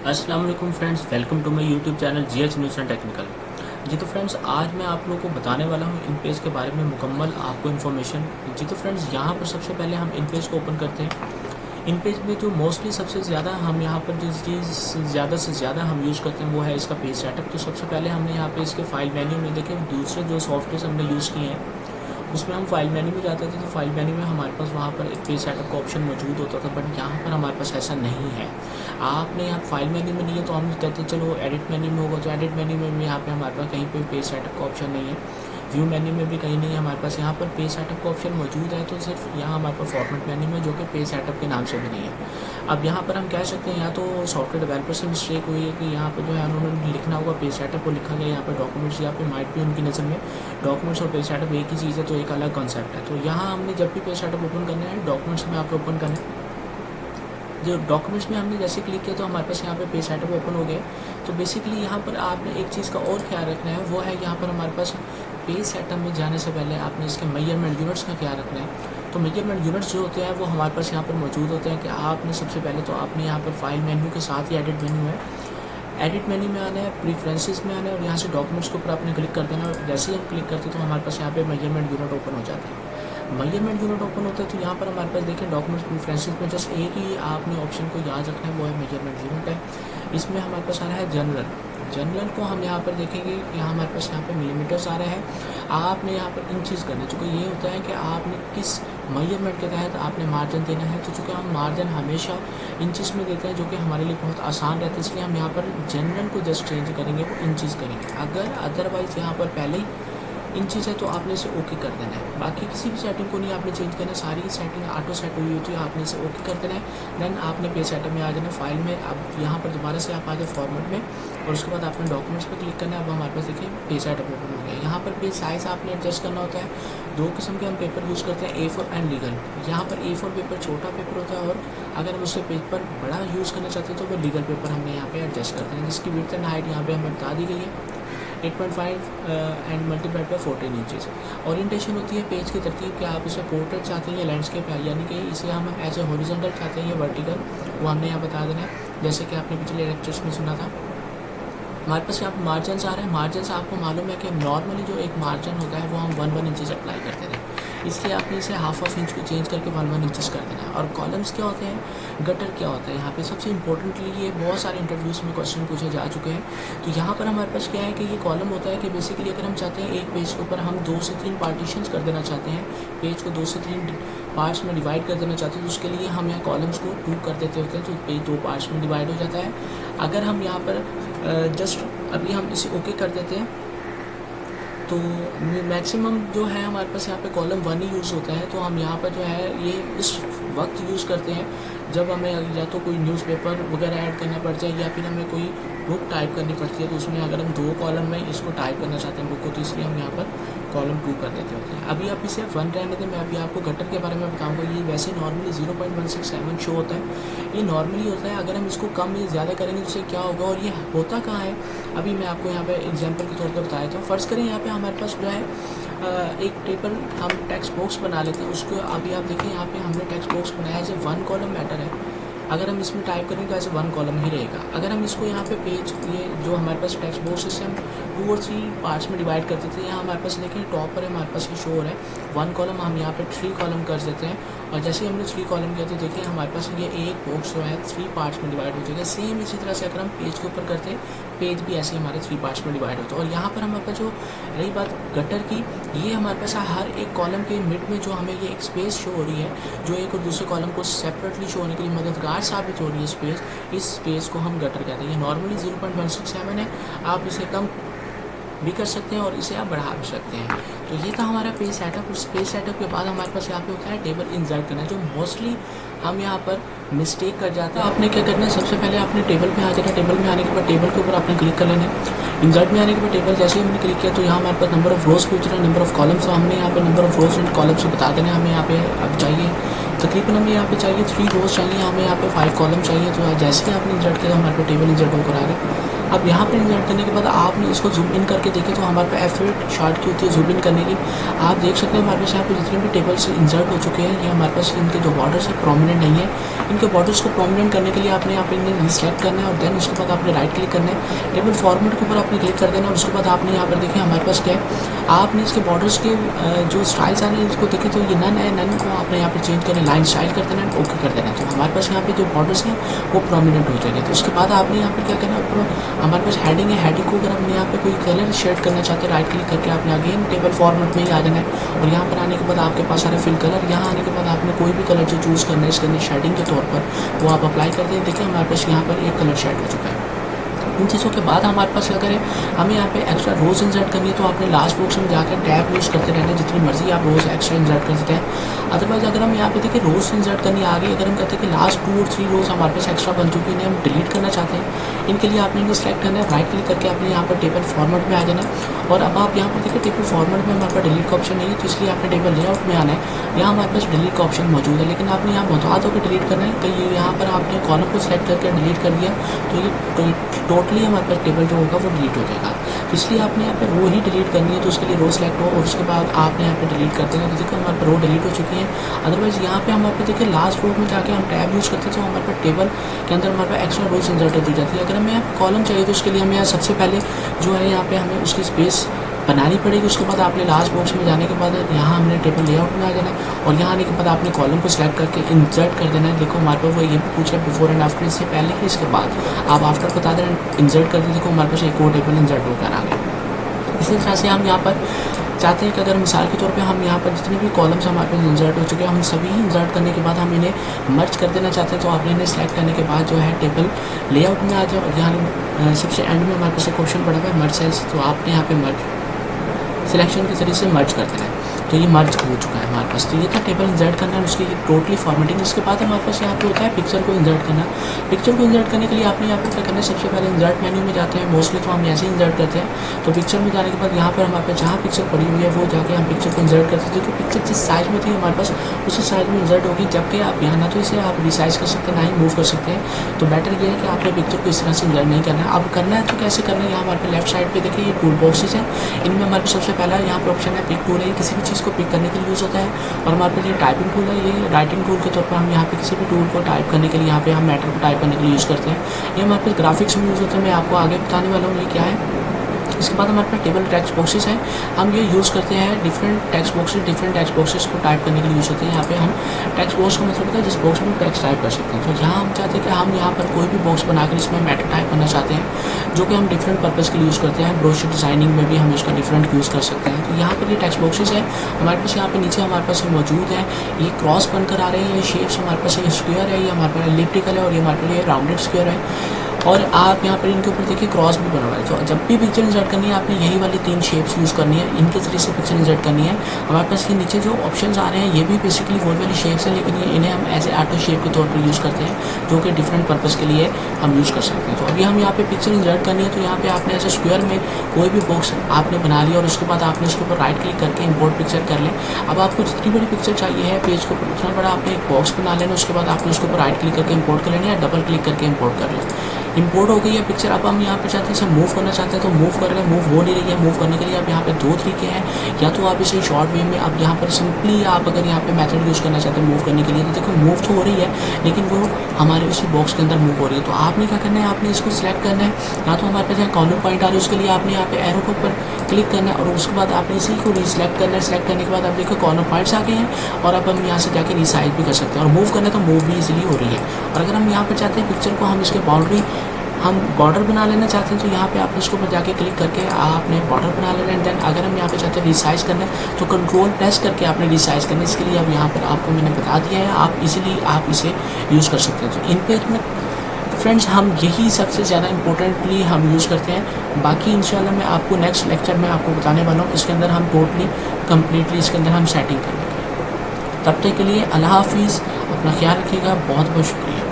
अस्सलाम वालेकुम friends, welcome to my YouTube channel GH news and technical. जी तो फ्रेंड्स, आज मैं आप लोगों को बताने वाला हूँ इन पेज के बारे में मुकम्मल आपको इन्फॉर्मेशन। जी तो फ्रेंड्स, यहाँ पर सबसे पहले हम इन पेज को ओपन करते हैं। इन पेज में जो मोस्टली सबसे ज़्यादा हम यहाँ पर जिस चीज़ ज़्यादा से ज़्यादा हम यूज़ करते हैं वो है इसका पेज सेटअप। तो सबसे पहले हमने यहाँ पे इसके फाइल मेन्यू में देखें, दूसरे जो सॉफ्टवेयर हमने यूज़ किए हैं उसमें हम फाइल मेन्यू में जाते थे तो फाइल मेन्यू में हमारे पास वहाँ पर एक पेज सेटअप का ऑप्शन मौजूद होता था, बट यहाँ पर हमारे पास ऐसा नहीं है। आपने यहाँ फाइल मेन्यू में नहीं है तो हम कहते हैं चलो एडिट मेन्यू में होगा, तो एडिट मेन्यू में भी यहाँ पे हमारे पास कहीं पे पेज सेटअप का ऑप्शन नहीं है। व्यू मेन्यू में भी कहीं नहीं है हमारे पास। यहाँ पर पेज सेटअप का ऑप्शन मौजूद है तो सिर्फ यहाँ हमारे पास फॉर्मेट मेन्यू में, जो कि पेज सेटअप के नाम से भी नहीं है। अब यहाँ पर हम कह सकते हैं या तो सॉफ्टवेयर डेवलपर से मिस्टेक हुई है कि यहाँ पर जो है उन्होंने लिखना होगा पेज सेटअप को लिखा गया यहाँ पर डॉक्यूमेंट्स, या फिर माइट भी उनकी नज़र में डॉक्यूमेंट्स और पेज सेटअप एक ही चीज़ है, तो एक अलग कॉन्सेप्ट है। तो यहाँ हमने जब भी पेज सेटअप ओपन करना है डॉक्यूमेंट्स में आपको ओपन करना है। जो डॉक्यूमेंट्स में हमने जैसे क्लिक किया तो हमारे पास यहाँ पे पेज सेटअप ओपन हो गया। तो बेसिकली यहाँ पर आपने एक चीज़ का और ख्याल रखना है, वो है यहाँ पर हमारे पास पेज सेटअप में जाने से पहले आपने इसके मेजरमेंट यूनिट्स का ख्याल रखना है। तो मेजरमेंट यूनिट्स जो होते हैं वो हमारे पास यहाँ पर मौजूद होते हैं कि आपने सबसे पहले तो आपने यहाँ पर फाइल मेन्यू के साथ ही एडिट मेन्यू है, एडिट मेन्यू में आना है, प्रीफ्रेंसेस में आना है और यहाँ से डॉक्यूमेंट्स के ऊपर आपने क्लिक कर देना है। जैसे ही हम क्लिक करते हैं तो हमारे पास यहाँ पे मेजरमेंट यूनिट ओपन हो जाता है। मेजरमेंट यूनिट ओपन होता है तो यहाँ पर हमारे पास देखें डॉक्यूमेंट्स प्रीफ्रेंसेस में जस्ट एक ही आपने ऑप्शन को याद रखना है, वो है मेजरमेंट यूनिट है। इसमें हमारे पास आ रहा है जनरल। जनरल को हम यहाँ पर देखेंगे कि यहाँ हमारे पास यहाँ पे मिलीमीटर्स आ रहा है। आपने यहाँ पर इंचज़ करना है, चूँकि ये होता है कि आपने किस मेजरमेंट के तहत आपने मार्जिन देना है। तो चूँकि हम मार्जिन हमेशा इंचज़ में देते हैं जो कि हमारे लिए बहुत आसान रहता है, इसलिए हम यहाँ पर जनरल को जस्ट चेंज करेंगे, वो इंचज़ करेंगे। अगर अदरवाइज़ यहाँ पर पहले ही इंचज़ है तो आपने इसे ओके कर देना है। बाकी किसी भी सेटिंग को नहीं आपने चेंज करना है, सारी सेटिंग ऑटो सेट हुई होती है, आपने इसे ओके कर देना है। देन आपने पेज सेटअप में आ जाना, फाइल में अब यहाँ पर दोबारा से आप आ जाए फॉर्मेट में और उसके बाद आपने डॉक्यूमेंट्स पर क्लिक करना है। अब हमारे पास देखिए पेज सेटअप ओपन हो गया। यहाँ पर पेज साइज़ आपने एडजस्ट करना होता है। दो किस्म के हम पेपर यूज़ करते हैं, A4 एंड लीगल। यहाँ पर A4 पेपर छोटा पेपर होता है और अगर हम उससे पेपर बड़ा यूज़ करना चाहते हैं तो वो लीगल पेपर हमने यहाँ पे एडजस्ट करते हैं, जिसकी विड्थ एंड हाइट यहाँ पे हमें बता दी गई है 8.5 and multiplied by 14 inches. Orientation होती है पेज की तरतीब कि आप इसे पोर्ट्रेट चाहते हैं या लैंडस्केप है, यानी कि इसे हम एज ए हॉरिजॉन्टल चाहते हैं या वर्टिकल, वो हमने यहाँ बता देना है। जैसे कि आपने पिछले लेक्चर्स में सुना था। हमारे पास यहाँ पर मार्जिन आ रहे हैं। मार्जिन आपको मालूम है कि नॉर्मली जो एक मार्जिन होता है वो हम 1 इंचज़ अप्लाई करते थे, इसलिए आपने इसे हाफ इंच को चेंज करके 1 इंचज़ कर देना है। और कॉलम्स क्या होते हैं, गटर क्या होता है, यहाँ पे सबसे इंपॉर्टेंटली ये बहुत सारे इंटरव्यूज़ में क्वेश्चन पूछे जा चुके हैं। तो यहाँ पर हमारे पास क्या है कि ये कॉलम होता है कि बेसिकली अगर हम चाहते हैं एक पेज के ऊपर हम 2 से 3 पार्टीशंस कर देना चाहते हैं, पेज को 2 से 3 पार्ट्स में डिवाइड कर देना चाहते हैं, तो उसके लिए हम यहाँ कॉलम्स को 2 कर देते होते हैं, तो पेज 2 पार्ट्स में डिवाइड हो जाता है। अगर हम यहाँ पर जस्ट अभी हम इसे ओके कर देते हैं तो मैक्सिमम जो है हमारे पास यहाँ पे कॉलम 1 ही यूज़ होता है। तो हम यहाँ पर जो है ये इस वक्त यूज़ करते हैं जब हमें या तो कोई न्यूज़पेपर वगैरह ऐड करना पड़ जाए या फिर हमें कोई बुक टाइप करनी पड़ती है, तो उसमें अगर हम 2 कॉलम में इसको टाइप करना चाहते हैं बुक को, तो इसलिए हम यहाँ पर कॉलम 2 कर देते होते हैं। अभी आप इसे 1 रहने दें, मैं अभी आपको गटर के बारे में बताऊंगा। ये वैसे नॉर्मली 0.167 शो होता है, ये नॉर्मली होता है। अगर हम इसको कम या ज़्यादा करेंगे तो इससे क्या होगा और ये होता कहाँ है, अभी मैं आपको यहाँ पे एग्जांपल के तौर पर बताया था। फ़र्ज़ करें यहाँ पे हमारे पास जो है एक टेबल हम टेक्स्ट बॉक्स बना लेते हैं, उसको अभी आप देखिए यहाँ पे हमने टेक्स्ट बॉक्स बनाया है, 1 कॉलम मैटर है। अगर हम इसमें टाइप करेंगे तो ऐसे 1 कॉलम ही रहेगा। अगर हम इसको यहाँ पे पेज ये जो हमारे पास टेक्स्ट बॉक्स है, इसे हम 2 और 3 पार्ट्स में डिवाइड कर देते हैं। यहाँ हमारे पास देखिए टॉप पर हमारे पास ये शो हो रहा है 1 कॉलम, हम यहाँ पे 3 कॉलम कर देते हैं और जैसे ही हमने 3 कॉलम किया तो देखिए हमारे पास ये एक बॉक्स जो है 3 पार्ट्स में डिवाइड हो जाएगा। सेम इसी तरह से अगर हम पेज के ऊपर करते हैं, पेज भी ऐसे हमारे 3 पार्ट्स में डिवाइड होता है। और यहाँ पर हमारे पास जो रही बात गटर की, ये हमारे पास हर एक कॉलम के मिड में जो हमें ये एक स्पेस शो हो रही है, जो एक और दूसरे कॉलम को सेपरेटली शो होने के लिए मददगार साबित हो रही है स्पेस, इस स्पेस को हम गटर कहते हैं। ये नॉर्मली 0.167 है, आप इसे कम भी कर सकते हैं और इसे आप बढ़ा भी सकते हैं। तो ये था हमारा पेज सेटअप। उस पेज सेटअप के बाद हमारे पास यहाँ पे होता है टेबल इंसर्ट करना, जो मोस्टली हम यहाँ पर मिस्टेक कर जाते हैं। आपने क्या करना है, सबसे पहले आपने टेबल में आ जाना है। टेबल में आने के बाद टेबल के ऊपर आपने क्लिक कर लेना है। इंसर्ट में आने के बाद टेबल जैसे ही हमने क्लिक किया तो यहाँ हमारे पास नंबर ऑफ रोज पूछ रहा है, नंबर ऑफ कॉलम्स। तो हमने यहाँ पे number of rose and columns बता देना है। हमें यहाँ पे अब चाहिए तकरीबन हमें यहाँ पे चाहिए 3 रोज चाहिए, हमें यहाँ पे 5 कॉलम चाहिए। तो जैसे ही आपने इंसर्ट किया तो हमारे पास टेबल इंसर्ट होकर आ रहा है। अब यहाँ पर इंसर्ट करने के बाद आपने इसको जूम इन करके देखें तो हमारे पास F8 शार्ट की होती है जूम इन करने की। आप देख सकते हैं हमारे पास यहाँ पे जितने भी टेबल्स इंसर्ट हो चुके हैं, ये हमारे पास इनके जो बॉर्डर्स है प्रोमिनेंट नहीं है। इनके बॉर्डर्स को प्रोमिनेंट करने के लिए आपने यहाँ पे इन्हें रिसेलेक्ट करना है और देन उसके बाद आपने राइट क्लिक करना है, टेबल फॉर्मेट के ऊपर आपने क्लिक कर देना है। और उसके बाद आपने यहाँ पर देखिए हमारे पास क्या है, आपने इसके बॉर्डर्स के जो स्टाइल्स आ रहे हैं इसको देखें तो ये नन है, नन को आपने यहाँ पे चेंज करना है, लाइन स्टाइल कर देना है, ओके कर देना है। तो हमारे पास यहाँ पे जो बॉर्डर्स हैं वो प्रोमिनेंट हो जाएंगे। तो उसके बाद आपने यहाँ पे क्या करना है, हमारे पास हेडिंग है, हेडिंग को अगर हमने यहाँ पे कोई कलर शेड करना चाहते हैं राइट क्लिक करके आपने अगेन टेबल फॉर्मेट में ही आ जाना है। और यहाँ पर आने के बाद आपके पास सारे फिल कलर, यहाँ आने के बाद आपने कोई भी कलर जो चूज़ करना है इसके अंदर शेडिंग के तौर पर वो आप अप्लाई कर दें। देखिए हमारे पास यहाँ पर एक कलर शेड हो चुका है। इन चीज़ों के बाद हमारे पास क्या करें, हमें यहाँ पे एक्स्ट्रा रोज़ इंसर्ट करनी है तो आपने लास्ट बॉक्स में जाकर टैब यूज़ करते रहना है, जितनी मर्जी आप रोज़ एक्स्ट्रा इंसर्ट कर सकते हैं। अदरवाइज अगर हम यहाँ पे देखिए रोज़ इंसर्ट करनी आ गई, अगर हम कहते हैं कि लास्ट 2 और 3 रोज़ हमारे पास एक्स्ट्रा बन चुकी है, हम डिलीट करना चाहते हैं, इनके लिए आपने इन्हें सेलेक्ट करना है, राइट क्लिक करके आपने यहाँ पर टेबल फॉर्मेट में आ जाना है। और अब आप यहाँ पर देखिए टेबल फॉर्मेट में हमारे पास डिलीट का ऑप्शन नहीं है, तो इसलिए आपने टेबल लेआउट में आना है। यहाँ हमारे पास डिलीट का ऑप्शन मौजूद है, लेकिन आपने यहाँ बता दो कि डिलीट करना है, तो ये यहाँ पर आपने कॉलम को सिलेक्ट करके डिलीट कर दिया तो ये टोटली हमारे पास टेबल जो होगा वो डिलीट हो जाएगा। तो इसलिए आपने यहाँ पे रो ही डिलीट करनी है, तो उसके लिए रो सेलेक्ट हो और उसके बाद आपने यहाँ पे डिलीट करते हैं। तो देखो हमारे पे रो डिलीट हो चुकी है। अदरवाइज यहाँ पे हमारे पे देखिए लास्ट रो में जाके हम टैब यूज़ करते हैं तो हमारे पास टेबल के अंदर हमारे पास एक्स्ट्रा रोज इंसर्ट दी जाती है। अगर हमें यहाँ कॉलम चाहिए तो उसके लिए हमें यहाँ सबसे पहले जो है यहाँ पे हमें उसकी स्पेस बनानी पड़ेगी। उसके बाद आपने लास्ट बॉक्स में जाने के बाद यहाँ हमने टेबल लेआउट में आ जाना है और यहाँ आने के बाद आपने कॉलम को सिलेक्ट करके इंसर्ट कर देना है। देखो हमारे पास वो ये भी पूछ रहा है बिफोर एंड आफ्टर, इससे पहले ही इसके बाद आप आफ्टर बता दें इंसर्ट कर दें। देखो हमारे पास एक और टेबल इंसर्ट होकर आ गया। इसी तरह से हम यहाँ पर चाहते हैं कि अगर मिसाल के तौर पे हम यहाँ पर जितने भी कॉलम्स हमारे पास इंसर्ट हो चुके हैं हम सभी इंसर्ट करने के बाद हम इन्हें मर्ज कर देना चाहते हैं, तो आपने इन्हें सेलेक्ट करने के बाद जो है टेबल लेआउट में आ जाए और यहाँ सबसे एंड में हमारे पास एक ऑप्शन पड़ा हुआ है मर्ज सेल्स, तो आपने यहाँ पे मर्ज सिलेक्शन के जरिए से मर्ज कर देना है। तो ये मर्ज हो चुका है हमारे पास। तो ये था टेबल इंसर्ट करना है, उसकी टोटली फॉर्मेटिंग। इसके बाद हमारे पास यहाँ पे होता है पिक्चर को इंसर्ट करना। पिक्चर को इंसर्ट करने के लिए आपने यहाँ पे क्या करना है, सबसे पहले इंसर्ट मेन्यू में जाते हैं, मोस्टली तो हम ऐसे ही इंसर्ट करते हैं। तो पिक्चर में जाने के बाद यहाँ पर हमारे पास जहाँ पिक्चर पड़ी हुई है वो जाके हम पिक्चर को इंसर्ट करते थे। तो पिक्चर जिस साइज़ में थी हमारे पास उसी साइज़ में इंसर्ट होगी, जबकि आप यहाँ ना तो इसे आप रिसाइज कर सकते हैं ना ही मूव कर सकते हैं। तो बेटर ये है कि आपने पिक्चर को इस तरह से इंसर्ट नहीं करना है। अब करना है तो कैसे करना है, यहाँ हमारे पास लेफ्ट साइड पर देखिए ये टूल बॉक्सेस हैं, इनमें हमारे पास सबसे पहला यहाँ पर ऑप्शन है पिक टूल है। किसी भी चीज़ को पिक करने के लिए यूज़ होता है। और हमारे पास ये टाइपिंग टूल है, ये राइटिंग टूल के तौर पर हम यहाँ पे किसी भी टूल को टाइप करने के लिए यहाँ पे हम मैटर को टाइप करने के लिए यूज़ करते हैं। ये हमारे पास ग्राफिक्स में यूज़ होते हैं, मैं आपको आगे बताने वाला हूँ ये क्या है। इसके बाद हमारे पास टेबल टेक्स्ट बॉक्सेस हैं, हम ये यूज़ करते हैं डिफरेंट टेक्स्ट बॉक्सेस को टाइप करने के लिए यूज़ होते हैं। यहाँ पे हम टेक्स्ट बॉक्स का मतलब होता है जिस बॉक्स में टेक्स्ट टाइप कर सकते हैं। तो यहाँ हम चाहते हैं कि हम यहाँ पर कोई भी बॉक्स बनाकर इसमें मैटर टाइप करना चाहते हैं, जो कि हम डिफरेंट पर्पज़ के लिए यूज़ करते हैं। ब्रोशर डिज़ाइनिंग में भी हम इसका डिफरेंट यूज़ कर सकते हैं। तो यहाँ पर ये टेक्स्ट बॉक्सेस है हमारे पास, यहाँ पे नीचे हमारे पास मौजूद है, ये क्रॉस बनकर आ रहे हैं, ये शेप्स हमारे पास ये स्क्वायर है, ये हमारे पास एलिप्टिकल है और ये हमारे पास ये राउंडेड स्क्वायर है। और आप यहाँ पर इनके ऊपर देखिए क्रॉस भी बना हुआ है। तो जब भी पिक्चर इंसर्ट करनी है आपने यही वाली 3 शेप्स यूज़ करनी है, इनके जरिए से पिक्चर इंसर्ट करनी है। हमारे पास ये नीचे जो ऑप्शंस आ रहे हैं ये भी बेसिकली वो वाली शेप्स हैं, लेकिन ये इन्हें हम एज ए ऑटो शेप के तौर पर यूज़ करते हैं, जो कि डिफरेंट पर्पज़ के लिए हम यूज़ कर सकते हैं। तो अभी हम यहाँ पे पिक्चर इंसर्ट करनी है, तो यहाँ पे आपने ऐसे स्क्वायर में कोई भी बॉक्स आपने बना लिया और उसके बाद आपने उसके ऊपर राइट क्लिक करके इंपोर्ट पिक्चर कर लें। अब आपको जितनी बड़ी पिक्चर चाहिए है पेज को उतना बड़ा आपने एक बॉक्स बना लेना, उसके बाद आपने उसके ऊपर राइट क्लिक करके इंपोर्ट कर लेना या डबल क्लिक करके इंपोर्ट कर लें। इंपोर्ट हो गई है पिक्चर। अब हम यहाँ पे चाहते हैं इसे मूव करना चाहते हैं तो मूव कर रहे हैं, मूव हो नहीं रही है। मूव करने के लिए अब यहाँ पे 2 तरीके हैं, या तो आप इसे शॉर्ट वे में, अब यहाँ पर सिंपली आप अगर यहाँ पे मेथड यूज़ करना चाहते हैं मूव करने के लिए, तो देखो मूव तो हो रही है लेकिन वो हमारे उसी बॉक्स के अंदर मूव हो रही है। तो आपने क्या करना है, आपने इसको सिलेक्ट करना है, या तो हमारे पास यहाँ कॉर्नर पॉइंट आ रही है उसके लिए आपने यहाँ पे एरो के ऊपर क्लिक करना है और उसके बाद आपने इसी को रीसेलेक्ट करना है। सेलेक्ट करने के बाद आप देखो कॉर्नर पॉइंट्स आ गए हैं और अब हम यहाँ से जाके रिसाइज भी कर सकते हैं और मूव करना तो मूव भी इजीली हो रही है। और अगर हम यहाँ पर चाहते हैं पिक्चर को हम इसके बाउंड्री हम बॉर्डर बना लेना चाहते हैं, तो यहाँ पे आपने इसको जाके क्लिक करके आपने बॉर्डर बना लेना है। देन अगर हम यहाँ पे चाहते हैं रिसाइज करना है तो कंट्रोल प्रेस करके आपने रिसाइज करना है। इसके लिए अब यहाँ पर आपको मैंने बता दिया है, आप इजीली आप इसे यूज़ कर सकते हैं। तो इन पेज में फ्रेंड्स हम यही सबसे ज़्यादा इंपॉर्टेंटली हम यूज़ करते हैं। बाकी इंशाल्लाह मैं आपको नेक्स्ट लेक्चर में आपको बताने वाला हूँ, इसके अंदर हम टोटली कम्प्लीटली इसके अंदर हम सेटिंग करेंगे। तब तक के लिए अल्लाह हाफिज़, अपना ख्याल रखिएगा, बहुत बहुत शुक्रिया।